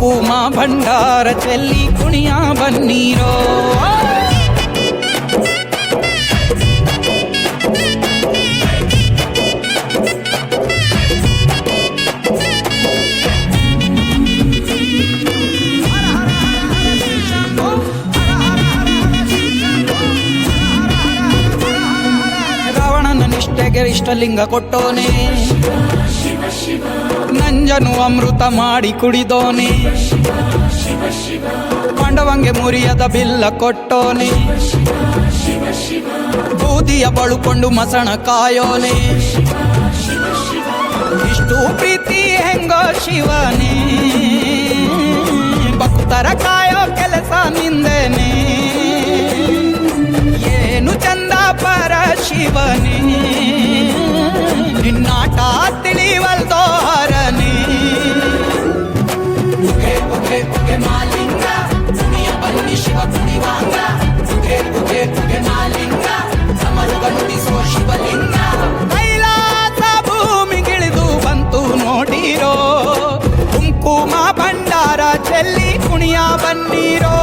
ಕುಂಕುಮ ಭಂಡಾರ ಚೆಲ್ಲಿ ಕುಣಿಯ ಬನ್ನೀರೋ. ರಾವಣನ ನಿಷ್ಠೆಗೆ ಇಷ್ಟಲಿಂಗ ಕೊಟ್ಟೋನೆ, ನಂಜನು ಅಮೃತ ಮಾಡಿ ಕುಡಿದೋನೆ, ಪಾಂಡವಂಗೆ ಮುರಿಯದ ಬಿಲ್ಲ ಕೊಟ್ಟೋನೆ, ಬೂದಿಯ ಬಳುಕೊಂಡು ಮಸಣ ಕಾಯೋನೆ. ಇಷ್ಟು ಪ್ರೀತಿ ಹೆಂಗೋ ಶಿವನೇ, ಭಕ್ತರ ಕಾಯೋ ಕೆಲಸ ನಿಂದೇನೆ. ಏನು ಚಂದ ಪರ ಶಿವನೇ, ನಿನ್ನಾಟ ತಿಳಿವಲ್ದೋರನೆ. ಬುಗೆ ಬುಗೆ ಬುಗೆ ಮಾಲಿಂಗ ಕುಣಿಯ ಬನ್ನಿ ಶಿವ ಕುಣಿವಾಂಗ. ಬುಗೆ ಬುಗೆ ಬುಗೆ ಮಾಲಿಂಗ ಸಮರುಗ ನುಡಿಸೋ ಶಿವಲಿಂಗ. ಕೈಲಾಸ ಭೂಮಿಗಿಳಿದು ಬಂತು ನೋಡಿರೋ, ಕುಂಕುಮ ಭಂಡಾರ ಚೆಲ್ಲಿ ಕುಣಿಯ ಬನ್ನೀರೋ.